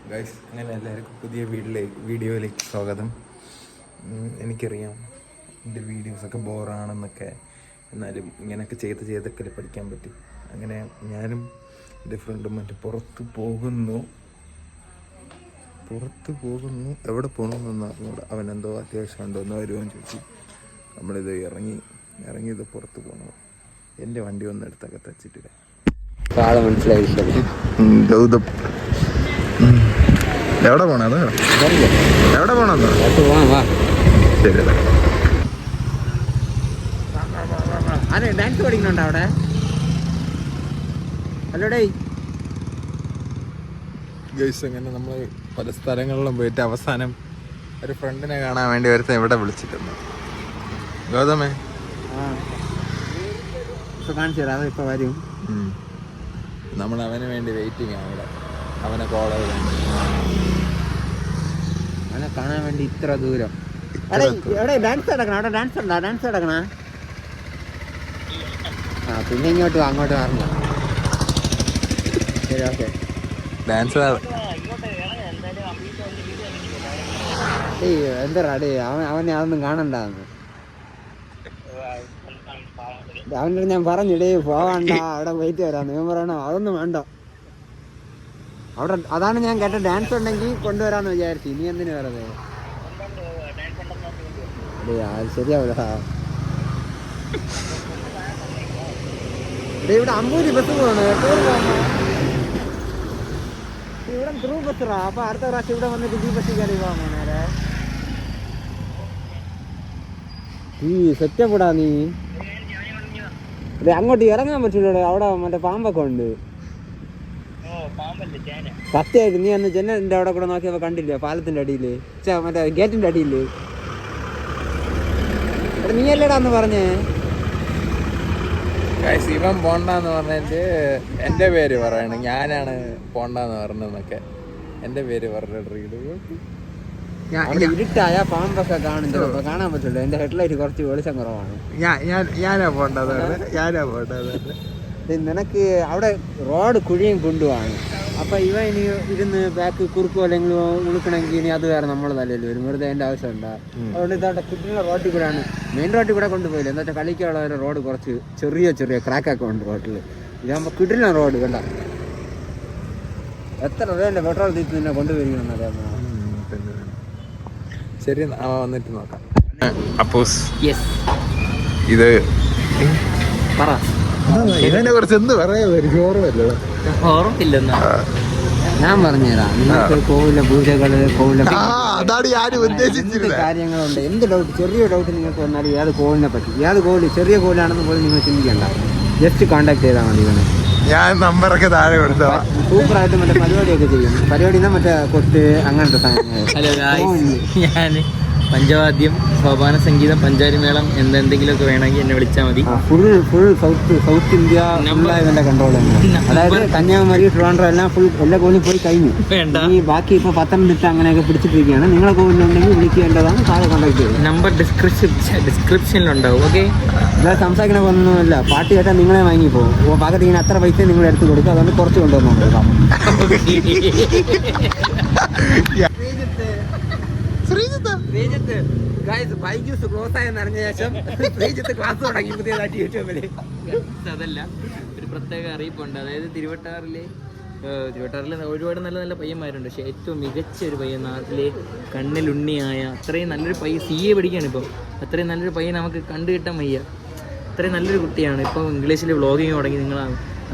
Guys, അങ്ങനെ എല്ലാവർക്കും പുതിയ വീഡിയോയിലേക്ക് സ്വാഗതം. എനിക്കറിയാം എൻ്റെ വീഡിയോസൊക്കെ ബോറാണെന്നൊക്കെ, എന്നാലും ഇങ്ങനെയൊക്കെ ചെയ്തൊക്കെ പഠിക്കാൻ പറ്റി. അങ്ങനെ ഞാനും എൻ്റെ ഫ്രണ്ടും മറ്റേ പുറത്ത് പോകുന്നു. എവിടെ പോകണമെന്ന് അറിഞ്ഞൂട. അവനെന്തോ അത്യാവശ്യം ഉണ്ടോ എന്ന് വരുമെന്ന് ചോദിച്ചു. നമ്മളിത് ഇറങ്ങിയത് പുറത്ത് പോകണം. എൻ്റെ വണ്ടി ഒന്നും എടുത്തൊക്കെ തച്ചിട്ടില്ല. മനസ്സിലായി. ഗൗതം എവിടെ പോണോ? എവിടെ പോണെന്നോ? ശരി. അതെ, ഡാൻസ് പഠിക്കുന്നുണ്ടോ അവിടെ? ഹലോടേ ഗൈസ്, അങ്ങനെ നമ്മൾ പല സ്ഥലങ്ങളിലും പോയിട്ട് അവസാനം ഒരു ഫ്രണ്ടിനെ കാണാൻ വേണ്ടി ഒരുത്ത ഇവിടെ വിളിച്ചിട്ടുണ്ട്. ഗൗതമേ, കാണിച്ചു തരാം. അത് ഇപ്പൊ വരും. നമ്മൾ അവന് വേണ്ടി വെയിറ്റിംഗ് ആണ് ഇവിടെ. അവനെ കോളേജ് അവനെ കാണാൻ വേണ്ടി ഇത്ര ദൂരം. ഡാൻസ് നടക്കണം. അവിടെ ഡാൻസ് ഉണ്ടോ? ഡാൻസ് നടക്കണ. പിന്നെ ഇങ്ങോട്ട് അങ്ങോട്ട് മാറില്ല. ശരി, ഓക്കെ. ഡാൻസ് എന്താ ഡേ, അവനെ അതൊന്നും കാണണ്ടാന്ന്. അവൻ്റെ ഞാൻ പറഞ്ഞിടേ പോവാണ്ട, അവിടെ വെയിറ്റ് വരാന്ന്. ഞാൻ പറയണോ അതൊന്നും വേണ്ട. അവിടെ അതാണ് ഞാൻ കേട്ട. ഡാൻസ് ഉണ്ടെങ്കിൽ കൊണ്ടുവരാന്ന് വിചാരിച്ചു. ഇനി എന്തിനു വെറുതെ? അത് ശരിയാവില്ല. ഇവിടെ അമ്പൂരി ബസ് പോകണം. ഇവിടെ ത്രൂ ബസ്സാ. അപ്പൊ അടുത്ത പ്രാവശ്യം ഇവിടെ വന്നിട്ട് ഈ ബസ്സിൽ കയറി പോകാൻ നേരെ. ഈ സെറ്റപ്പെടാ നീ. അങ്ങോട്ട് ഇറങ്ങാൻ പറ്റില്ല. അവിടെ മറ്റേ പാമ്പൊക്കെ ഉണ്ട്. സത്യമായിട്ട് നീ അന്ന് ജനലിന്റെ അവിടെ കൂടെ നോക്കിയപ്പോ കണ്ടില്ലേ? പാലത്തിന്റെ അടിയില്, മറ്റേ ഗേറ്റിന്റെ അടിയില്. നീ അല്ലേടാന്ന് പറഞ്ഞേ. ഇവൻ പോണ്ടെന്ന് പറഞ്ഞിട്ട് എൻ്റെ പേര് പറയണം. ഞാനാണ് പോണ്ടെന്ന് പറഞ്ഞതെന്നൊക്കെ എൻ്റെ പേര് പറഞ്ഞിട്ട് ഇരുട്ടായ പാമ്പൊക്കെ കാണും. ചിലപ്പോ കാണാൻ പറ്റുള്ളൂ. എന്റെ ഹെഡ്ലൈറ്റ് കുറച്ച് വെളിച്ചം കുറവാണ്. ഞാനാ പോണ്ടത്. നിനക്ക് അവിടെ റോഡ് കുഴിയും കൊണ്ടുപോവാണ്. അപ്പൊ ഇവ ഇനി ഇരുന്ന് ബാക്ക് കുറുക്കോ അല്ലെങ്കിൽ ഉളുക്കണമെങ്കിൽ ഇനി അത് വേറെ നമ്മൾ തല്ലല്ലോ വരും. വെറുതെ അതിന്റെ ആവശ്യമുണ്ടാ. അതുകൊണ്ട് ഇതവിടെ കിട്ടുന്ന റോഡിൽ കൂടെയാണ്, മെയിൻ റോഡിൽ കൂടെ കൊണ്ടുപോയില്ല. എന്താ വെച്ചാൽ കളിക്കാനുള്ള റോഡ് കുറച്ച് ചെറിയ ക്രാക്കൊക്കെ ഉണ്ട് റോഡിൽ. ഇതാകുമ്പോ കിട്ടുന്ന റോഡ് കണ്ട. എത്ര രൂപ പെട്രോൾ തീർത്ത് നിന്നെ കൊണ്ടുവരികയെന്ന് അറിയാമോ? ശരി, വന്നിട്ട് നോക്കാം. അപ്പോസ് ഇത് പറ. ഇതിനെ കുറിച്ച് എന്ത് പറയാമായിരിക്കും? ഓർമ്മയില്ലെന്നാ ഞാൻ പറഞ്ഞുതരാം. നിങ്ങൾക്ക് കോവിലെ പൂജകള്, കോവിലെ കാര്യങ്ങളുണ്ട്. എന്ത് ഡൗട്ട്, ചെറിയ ഡൗട്ട് നിങ്ങൾക്ക് വന്നാലും ഏത് കോവിലിനെ പറ്റി, ഏത് കോവില് ചെറിയ കോവിലാണെന്ന് പോലും നിങ്ങൾ ചിന്തിക്കണ്ട. ജസ്റ്റ് കോണ്ടാക്ട് ചെയ്താൽ മതി. ഇവനെ ഞാൻ നമ്പറൊക്കെ താഴെ കൊടുത്ത സൂപ്പറായിട്ട് മറ്റേ പരിപാടിയൊക്കെ ചെയ്യും. പരിപാടിന്ന് മറ്റേ കൊട്ട് അങ്ങനത്തെ സാധനങ്ങൾ. ഞാൻ പഞ്ചവാദ്യം, സോപാന സംഗീതം, പഞ്ചാരിമേളം എന്തെങ്കിലുമൊക്കെ വേണമെങ്കിൽ എന്നെ വിളിച്ചാൽ മതി. ഫുൾ സൗത്ത് ഇന്ത്യ ഇവന്റെ കൺട്രോൾ തന്നെ. അതായത് കന്യാകുമാരി, ട്രിവാൻഡ്രം എല്ലാം ഫുൾ എല്ലാ കോവിലും പോയി കഴിഞ്ഞു. ഈ ബാക്കി ഇപ്പൊ പത്തനംതിട്ട അങ്ങനെയൊക്കെ പിടിച്ചിട്ടിരിക്കുകയാണ്. നിങ്ങളെ കോവിലുണ്ടെങ്കിൽ വിളിക്കേണ്ടതാണ്. താഴെ കോൺടാക്ട് ചെയ്യും. നമ്പർ ഡിസ്ക്രിപ്ഷനിലുണ്ടാവും. ഓക്കെ. ഇവിടെ സംസാരിക്കണമൊന്നുമില്ല. പാട്ട് കേട്ടാൽ നിങ്ങളെ വാങ്ങി പോകും. പകരം ഇങ്ങനെ അത്ര പൈസ നിങ്ങൾ എടുത്ത് കൊടുക്കും. അതുകൊണ്ട് കുറച്ച് കൊണ്ടുവന്നു. അതല്ല, ഒരു പ്രത്യേക അറിയിപ്പുണ്ട്. അതായത് തിരുവട്ടാറിൽ ഒരുപാട് നല്ല നല്ല പയ്യന്മാരുണ്ട്. പക്ഷെ ഏറ്റവും മികച്ച ഒരു പയ്യൻ, നാട്ടിലെ കണ്ണിലുണ്ണിയായ അത്രയും നല്ലൊരു പയ്യൻ, CA പഠിക്കുകയാണ് ഇപ്പം. അത്രയും നല്ലൊരു പയ്യൻ നമുക്ക് കണ്ടു കിട്ടാൻ വയ്യ. അത്രയും നല്ലൊരു കുട്ടിയാണ്. ഇപ്പം ഇംഗ്ലീഷിൽ വ്ളോഗിങ് തുടങ്ങി. നിങ്ങൾ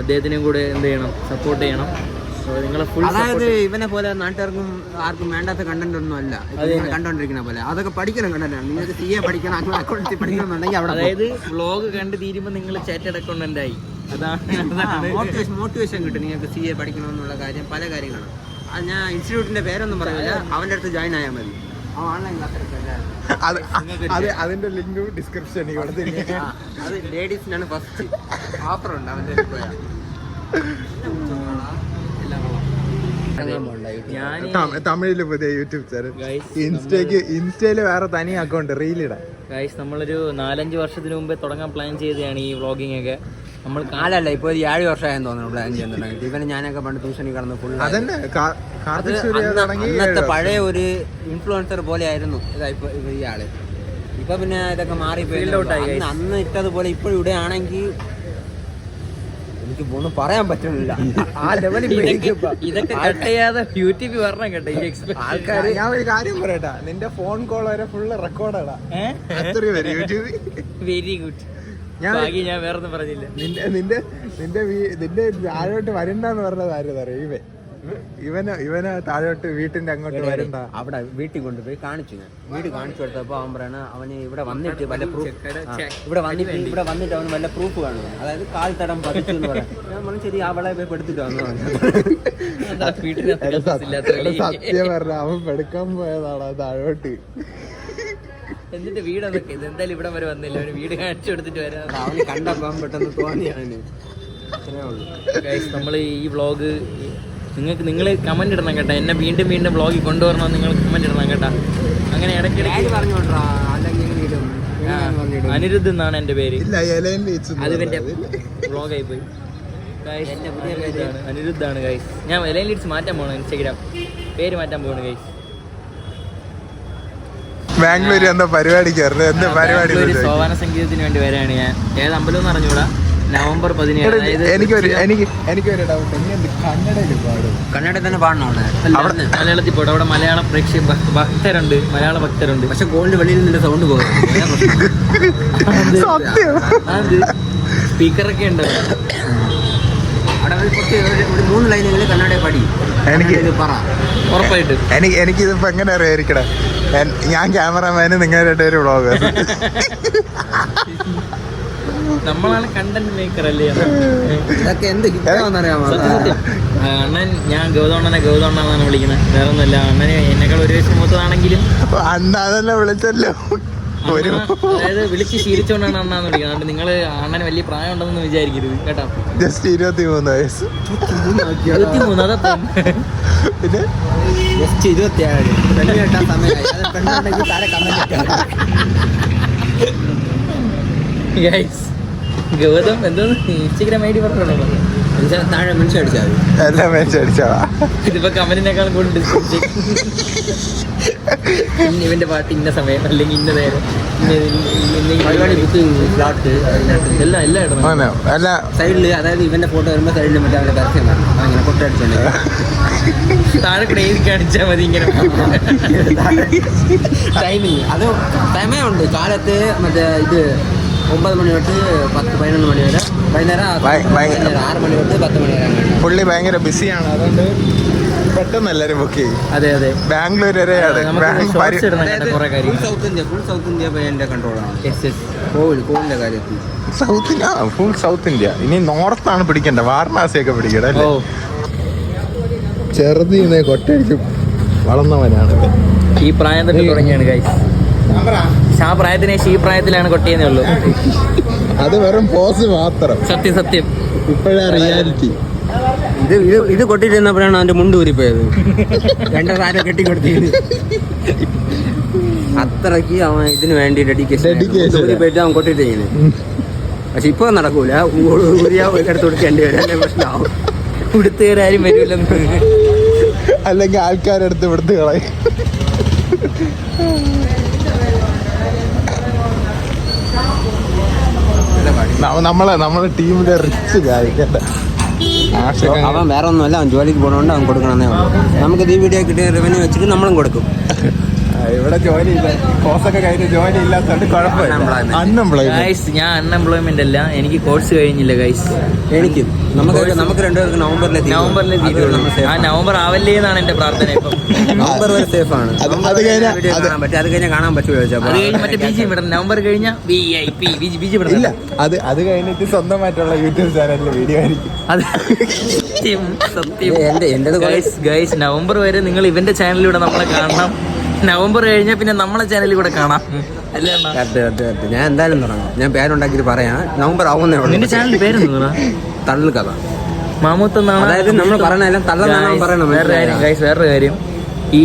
അദ്ദേഹത്തിനെയും കൂടെ എന്ത് ചെയ്യണം, സപ്പോർട്ട് ചെയ്യണം. അതായത് ഇവനെ പോലെ നാട്ടുകാർക്കും ആർക്കും വേണ്ടാത്ത കണ്ടന്റ് ഒന്നും അല്ല കണ്ടോണ്ടിരിക്കുന്ന പോലെ. അതൊക്കെ പഠിക്കണം കണ്ടന്റാണ്. നിങ്ങൾക്ക് CA പഠിക്കണം, അക്കൗണ്ടൻസി പഠിക്കണമെന്നുണ്ടെങ്കിൽ അവിടെ, അതായത് വ്ളോഗ് കണ്ട് തീരുമ്പോൾ നിങ്ങൾ ചാറ്റഡ് അക്കൗണ്ടന്റ് ആയി. അതാണ് മോട്ടിവേഷൻ കിട്ടും നിങ്ങൾക്ക് CA പഠിക്കണമെന്നുള്ള കാര്യം. പല കാര്യങ്ങളും അത് ഞാൻ ഇൻസ്റ്റിറ്റ്യൂട്ടിന്റെ പേരൊന്നും പറയില്ല. അവന്റെ അടുത്ത് ജോയിൻ ആയാൽ മതി. ഓൺലൈൻ ക്ലാസ് അതിന്റെ ലിങ്ക് ഡിസ്ക്രിപ്ഷനിൽ കൊടുത്തിരിക്കുക. അത് ലേഡീസിനാണ് ഫസ്റ്റ് ഓഫർ ഉണ്ട്. അവന്റെ പോയാൽ തമിഴില് പുതിയ യൂട്യൂബ് ചാനൽ, ഇൻസ്റ്റയില് വേറെ തനി അക്കൗണ്ട്, റീലിടാം. ഗൈസ്, നമ്മളൊരു 4-5 വർഷത്തിന് മുമ്പേ തുടങ്ങാൻ പ്ലാൻ ചെയ്തതാണ് ഈ വ്ളോഗിങ് ഒക്കെ. നമ്മൾ അല്ലല്ല ഇപ്പൊ ഒരു 7 വർഷമായെന്ന് തോന്നുന്നു പ്ലാൻ ചെയ്യുന്നുണ്ടെങ്കിൽ. ഇവന് ഞാനൊക്കെ പണ്ട് ട്യൂഷനിൽ കടന്ന് ഫുൾ അതന്നെ കാർത്തിക് സൂര്യ തുടങ്ങി അന്നത്തെ പഴയ ഒരു ഇൻഫ്ലുവൻസർ പോലെ ആയിരുന്നു ഇപ്പൊ ഇയാള്. ഇപ്പൊ പിന്നെ ഇതൊക്കെ മാറിപ്പോയി. അന്ന് ഇട്ടതുപോലെ ഇപ്പോഴും ഇവിടെ ആണെങ്കിൽ എനിക്ക് ഒന്നും പറയാൻ പറ്റുന്നില്ല. ആ ലെവലിൽ ഇതൊക്കെ കട്ട് ചെയ്യാതെ യൂട്യൂബ് പറഞ്ഞ കേട്ടോ ആൾക്കാര്. ഞാൻ ഒരു കാര്യം പറയട്ടാ, നിന്റെ ഫോൺ കോൾ വരെ ഫുള്ള് റെക്കോർഡാടാ. അത്രയും വരും യൂട്യൂബിൽ. Very good. ഞാൻ വേറെ ഒന്നും പറഞ്ഞില്ല. നിന്റെ താഴോട്ട് വരണ്ടെന്ന് പറഞ്ഞത് ആരും അറിയാം. ഇവന് താഴോട്ട് വീട്ടിന്റെ അങ്ങോട്ട് വരണ്ട. അവിടെ വീട്ടിൽ കൊണ്ടുപോയി കാണിച്ചു. ഞാൻ വീട് കാണിച്ചു കൊടുത്തപ്പോ അവൻ പറയണ അവന് ഇവിടെ വന്നിട്ട് വല്ല പ്രൂഫ് ഇവിടെ വന്നിട്ട് അവന് വല്ല പ്രൂഫ് കാണും. അതായത് കാൽ തടം പതിച്ചു എന്ന് പറയാം. ഞാൻ പറഞ്ഞു ശരി അവളെ പോയി പെടുത്തിട്ട് വന്നു. സത്യം പറഞ്ഞ അവൻ പെടുക്കാൻ പോയതാണ് താഴോട്ട്. എന്നിട്ട് വീടൊക്കെ എന്തായാലും ഇവിടെ വരെ വന്നില്ല. അവന് വീട് കാണിച്ചു കൊടുത്തിട്ട് വരാം. അവന് കണ്ടപ്പോ പെട്ടെന്ന് തോന്നിയാണ്. നമ്മൾ ഈ വ്ളോഗ് നിങ്ങൾ കമന്റ് ഇടണം കേട്ടോ. എന്നെ വീണ്ടും വ്ളോഗിൽ കൊണ്ടുവരണം. നിങ്ങൾ കമന്റ് ഇടണം കേട്ടോ. അങ്ങനെ ഇടയ്ക്കിടയ്ക്ക് പറഞ്ഞോട്ടാ. അനിരുദ്ധ് എന്നാണ് എൻ്റെ പേര്. അത് എൻ്റെ വ്ളോഗായി പോയി. അനിരുദ്ധാണ് ഗൈസ്. ഞാൻ എലൈൻ ലീഡ്സ് മാറ്റാൻ പോകണം. ഇൻസ്റ്റാഗ്രാം പേര് മാറ്റാൻ പോകണം ഗൈസ്. ബാംഗ്ലൂർ എന്താ പരിപാടിക്ക് സോപാന സംഗീതത്തിന് വേണ്ടി വരാണ് ഞാൻ. ഏത് അമ്പലം എന്ന് അറിഞ്ഞൂടാ. നവംബർ 17. എനിക്കൊരു ഡൗട്ട്. കന്നഡ തന്നെ പാടണം അവിടെ. മലയാളത്തിൽ പോട്ടെ. അവിടെ മലയാള ഭക്തരുണ്ട്. മലയാള ഭക്തരുണ്ട്. പക്ഷെ ഗോൾഡ് വെളിയിൽ നിന്നിട്ട് സൗണ്ട് പോകും. സ്പീക്കറൊക്കെ ഉണ്ട് അവിടെ. ഒരു 3 ലൈനുകളിൽ കന്നഡ പാടി പറ ഉറപ്പായിട്ട്. എനിക്കിതിപ്പോ എങ്ങനെ അറിയാതിരിക്കണേ. ഞാൻ ക്യാമറമാന് നിങ്ങളുടെ ഒരു വ്ളോഗ്. നമ്മളാണ് കണ്ടന്റ് മേക്കർ അല്ലേ. ഇതൊക്കെ എന്ത് ഹിറ്റാണെന്നറിയാമോ അണ്ണൻ? ഞാൻ ഗൗതണ്ണനാണ് വിളിക്കുന്നത്. വേറെ ഒന്നുമില്ല. അണ്ണന് എന്നെക്കാൾ 1 വയസ്സ് മൂത്തതാണെങ്കിലും അണ്ണാതന്നെ വിളിച്ചല്ലോ. അതായത് വിളിച്ച് ശീലിച്ചോണ്ടാണ് അണ്ണാന്ന് വിളിക്കുന്നത്. അതുകൊണ്ട് നിങ്ങള് അണ്ണന് വലിയ പ്രായം ഉണ്ടെന്ന് വിചാരിക്കരുത് കേട്ടോ. ജസ്റ്റ് 23 വയസ്സ്. 23 അതപ്പം പിന്നെ ജസ്റ്റ് 27. പെണ്ണ് കേട്ടാൻ സമയമായി. പെണ്ണുണ്ടെങ്കിൽ താരെ കമന്റ് ഗൈസ്. ഗൗതം എന്തോന്ന് ഇൻസ്റ്റഗ്രാം ഐഡി പറഞ്ഞോ. താഴെ മനുഷ്യ അടിച്ചാൽ എല്ലാം മേടിച്ചടിച്ചാ. ഇതിപ്പോ കമന്റിനേക്കാളും കൂടുതൽ ഡിസ്കൗണ്ട്. ഇവന്റെ പാട്ട് ഇന്ന സമയം അല്ലെങ്കിൽ ഇന്ന നേരം എല്ലാം ഇടണം. സൈഡില്. അതായത് ഇവന്റെ ഫോട്ടോ വരുമ്പോ സൈഡിൽ മറ്റേ അവരുടെ പരസ്യം കാണും. അങ്ങനെ ഫോട്ടോ അടിച്ചോണ്ട് താഴെ കൂടെ എഴുതി കാണിച്ചാൽ മതി. ഇങ്ങനെ ടൈമിങ് അത് സമയമുണ്ട്. കാലത്ത് മറ്റേ ഇത് 9 മണി തൊട്ട് 10-11 മണി വരെ. വൈകുന്നേരം 6 മണി തൊട്ട് 10 മണി വരെ. പുള്ളി ഭയങ്കര ബിസിയാണ്. അതുകൊണ്ട് പെട്ടെന്ന് എല്ലാരും ബുക്ക് ചെയ്യും. അതെ ബാംഗ്ലൂർ വരെയാണ്. ഫുൾ സൗത്ത് ഇന്ത്യ എന്റെ കൺട്രോളാണ്. കോവിഡിന്റെ കാര്യത്തിൽ ഫുൾ സൗത്ത് ഇന്ത്യ. ഇനി നോർത്താണ് പിടിക്കണ്ട. വാരണാസിയൊക്കെ പിടിക്കട്ടെ. ചെറുതീന്ന് കൊട്ടടിച്ച് വളർന്നവനാണ്. ഈ പ്രായം തൊട്ട് തുടങ്ങിയാണ് ഗൈസ്. ആ പ്രായത്തിന് ഈ പ്രായത്തിലാണ് കൊട്ടിയെന്നേ ഉള്ളൂ. അത് വെറും പോസ് മാത്രം. സത്യം. ഇപ്പോഴാ റിയാലിറ്റി. ഇത് കൊട്ടിട്ടിരുന്നപ്പോഴാണ് അവന്റെ മുണ്ട് ഊരിപ്പോയത്. 2 സാരം കെട്ടിക്കൊടുത്തത്. അത്രയ്ക്ക് അവൻ ഇതിന് വേണ്ടി ഡെഡിക്കേഷൻ പോയിട്ട് അവൻ കൊട്ടിട്ടിങ്ങനെ. പക്ഷെ ഇപ്പൊ നടക്കൂല. ഊരിയാടുത്ത് കൊടുക്കേണ്ടി വരും. അല്ലെ പ്രശ്നമാവും. ഉടുത്തുകാരും വരുമല്ലോ. അല്ലെങ്കിൽ ആൾക്കാരെടുത്ത് ഇവിടുത്തെ കളയും. നമ്മളെ ടീമിലെ റിച്ച് കാര്യം. അവൻ വേറെ ഒന്നുമല്ല. അവൻ ജോലിക്ക് പോകണോണ്ട് അവൻ കൊടുക്കണമെന്നേ ഉള്ളൂ. നമുക്ക് ഈ വീഡിയോ കിട്ടിയ റവന്യൂ വെച്ചിട്ട് നമ്മളും കൊടുക്കും. ഇവിടെ ജോലിയില്ല. കോഴ്സൊക്കെ കഴിഞ്ഞ് ജോലി ഇല്ലാത്തതുകൊണ്ട് കുഴപ്പമില്ല. ഞാൻ അൺഎംപ്ലോയ്മെന്റ് അല്ല. എനിക്ക് കോഴ്സ് കഴിഞ്ഞില്ല ഗൈസ്. എനിക്ക് നമുക്ക് 2 പേർക്ക് നവംബറിലെ ആ നവംബർ ആവല്ലേ എന്നാണ് എന്റെ പ്രാർത്ഥന. ഇപ്പം നവംബർ വരെ സേഫ് ആണ്. അത് കഴിഞ്ഞാൽ കാണാൻ പറ്റുമോ? അത് കഴിഞ്ഞ് മറ്റേ ബി ജി വിടണം. നവംബർ കഴിഞ്ഞാൽ ബി ജി വിടണം. അത് കഴിഞ്ഞിട്ട് സ്വന്തമായിട്ടുള്ള യൂട്യൂബ് ചാനലിൽ വീഡിയോ ആയിരിക്കും. അത് സത്യം. ഗൈസ് നവംബർ വരെ നിങ്ങൾ ഇവന്റെ ചാനലിലൂടെ നമ്മളെ കാണണം. നവംബർ കഴിഞ്ഞാൽ പിന്നെ നമ്മളെ ചാനലിൽ കൂടെ കാണാം. അല്ലേ? ഞാൻ എന്തായാലും തുടങ്ങാം. ഞാൻ പേരുണ്ടാക്കിയിട്ട് പറയാം. നവംബർ ആവുന്നേ ഉള്ളൂ. നിന്റെ ചാനൽ പേരെന്താ? തള്ളു കഥ. മാമൂത്തെന്നാണ്. അതായത് നമ്മൾ പറയണെല്ലാം തള്ളാണ് പറയണം. വേറൊരു കാര്യം, ഈ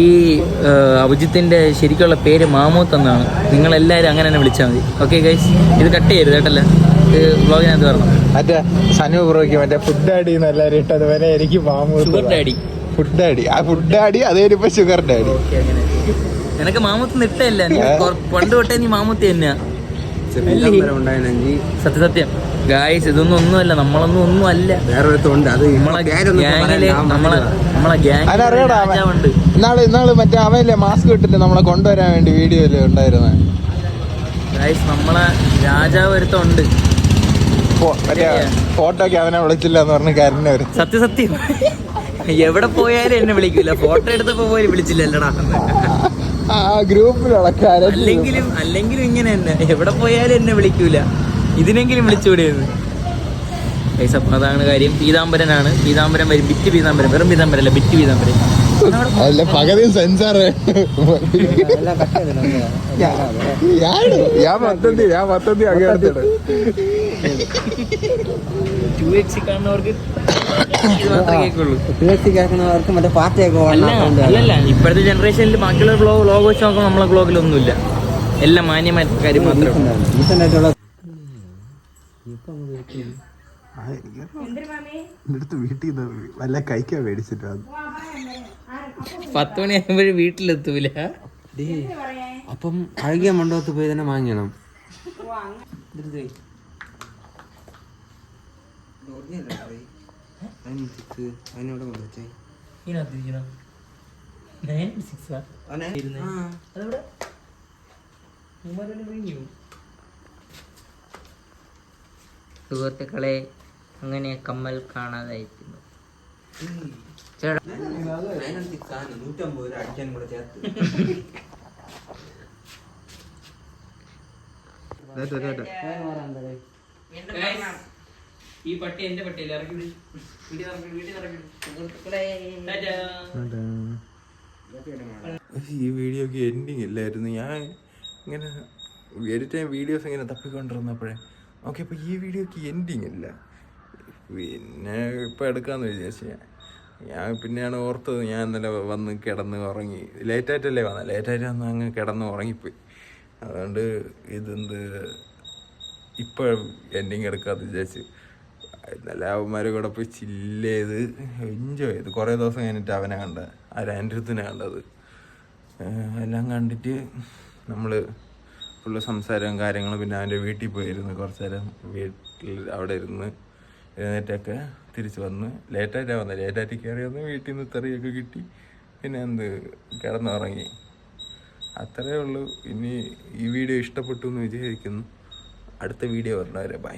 അഭിജിത്തിന്റെ ശരിക്കുള്ള പേര് മാമൂത്ത് എന്നാണ്. നിങ്ങളെല്ലാവരും അങ്ങനെ തന്നെ വിളിച്ചാൽ മതി. ഓക്കെ ഗൈസ്, ഇത് കട്ട് ചെയ്യരുത് കേട്ടല്ലേ. വ്ളോഗിനകത്ത് വരണം. മറ്റേ സനു ബ്രോയ്ക്ക് മറ്റേ ഫുഡ് ഡാഡി എന്നെല്ലാരും ഇട്ട് അതുപോലെ എനിക്ക് ഷുഗർ ഡാഡി. ഫുഡ് ഡാഡി, ആ ഫുഡ് ഡാഡി അതേലിപ്പോ ഷുഗർ ഡാഡി. നിനക്ക് മാമൂത്ത് നിട്ടല്ല, നീ പണ്ട് തൊട്ടേ നീ മാമൂത്തി തന്നെയാ. സത്യം ഗായ്സ്, ഇതൊന്നും ഒന്നുമല്ല, നമ്മളൊന്നും ഒന്നും അല്ല. ഇന്നാള് മറ്റേ അവല്ലേ മാസ്ക് ഇട്ടിട്ട് നമ്മളെ കൊണ്ടുവരാൻ വേണ്ടി വീഡിയോയില് ഉണ്ടായിരുന്ന ഗായ്സ്, നമ്മളെ രാജാവ് ഒരുത്തുണ്ട്. മറ്റേ ഫോട്ടോക്ക് അവനെ വിളിച്ചില്ല എന്ന് പറഞ്ഞ കാരനെ വരും. സത്യം എവിടെ പോയാലും എന്നെ വിളിക്കൂല, ഫോട്ടോ എടുത്തപ്പോ പോലും വിളിച്ചില്ലല്ലടാ. ആ ഗ്രൂപ്പിലുള്ള അല്ലെങ്കിലും ഇങ്ങനെ തന്നെ, എവിടെ പോയാലും എന്നെ വിളിക്കൂല, ഇതിനെങ്കിലും വിളിച്ചുകൂടെയെന്ന്. അതാണ് കാര്യം. പീതാംബരനാണ്. പീതാംബരം വരും. ബിറ്റ് പീതാംബരം, വെറും പീതാംബരം അല്ല, ബിറ്റ് പീതാംബരം. അല്ല പകുതി സെൻസാർ. ഞാൻ മൊത്തത്തിൽ അങ്ങനെ 2x കാണുന്നവർക്ക് ഇത് മാത്രമേ കേൾക്കുള്ളൂ. 2x കേൾക്കുന്നവർക്ക് മറ്റേ പാർട്ടിയൊക്കെ അല്ലല്ല, ഇപ്പോഴത്തെ ജനറേഷനിൽ ബാക്കിയുള്ള വ്ളോഗ് വെച്ച് നോക്കുമ്പോൾ നമ്മളെ വ്ളോഗിലൊന്നുമില്ല, എല്ലാം മാന്യമായ കാര്യം മാത്രമേ. എടുത്ത് വീട്ടിൽ നിന്ന് വല്ല കഴിക്കാൻ മേടിച്ചിട്ട് 10 മണിയാകുമ്പോഴും വീട്ടിലെത്തൂല. അപ്പം അഴകിയ മണ്ഡപത്ത് പോയി തന്നെ വാങ്ങണം. സുഹൃത്തുക്കളെ, അങ്ങനെ കമ്മൽ കാണാതായിരിക്കുന്നു. ഈ പട്ടി എന്റെ പട്ടിയല്ല, ഇറക്കി ഈ വീഡിയോക്ക് എൻഡിങ് ഇല്ലായിരുന്നു. ഞാൻ ഇങ്ങനെ എഡിറ്റ് ചെയ്യാൻ വീഡിയോസ് ഇങ്ങനെ തപ്പിക്കൊണ്ടിരുന്നപ്പോഴേ ഓക്കെ, അപ്പോൾ ഈ വീഡിയോക്ക് എൻഡിങ് ഇല്ല. പിന്നെ ഇപ്പോൾ എടുക്കാമെന്ന് വിചാരിച്ചു. ഞാൻ പിന്നെയാണ് ഓർത്തത്, ഞാൻ ഇന്നലെ വന്ന് കിടന്ന് ഉറങ്ങി. ലേറ്റായിട്ടല്ലേ വന്നത്, ലേറ്റായിട്ട് വന്ന് അങ്ങ് കിടന്ന് ഉറങ്ങിപ്പോയി. അതുകൊണ്ട് ഇതെന്ത് ഇപ്പോൾ എൻഡിങ് എടുക്കാമെന്ന് വിചാരിച്ച് ഇന്നലെ അവന്മാരെ കൂടെ പോയി ചില്ല് ചെയ്ത് എൻജോയ് ചെയ്ത്. കുറേ ദിവസം കഴിഞ്ഞിട്ട് അവനെ കണ്ട, ആ രണ്ടിടത്തിനെ കണ്ടത്. എല്ലാം കണ്ടിട്ട് നമ്മൾ ഫുള്ള് സംസാരവും കാര്യങ്ങളും. പിന്നെ അവൻ്റെ വീട്ടിൽ പോയിരുന്നു, കുറച്ച് നേരം വീട്ടിൽ അവിടെ ഇരുന്ന് എഴുന്നേറ്റൊക്കെ തിരിച്ച് വന്ന്. ലേറ്റായിട്ടാണ് വന്നത്, ലേറ്റായിട്ട് കയറി വന്ന് വീട്ടിൽ നിന്ന് തെറിയൊക്കെ കിട്ടി. പിന്നെ കിടന്നുറങ്ങി. അത്രയേ ഉള്ളൂ. ഇനി ഈ വീഡിയോ ഇഷ്ടപ്പെട്ടു എന്ന് വിചാരിക്കുന്നു. അടുത്ത വീഡിയോ വരുന്നവരെ ബൈ.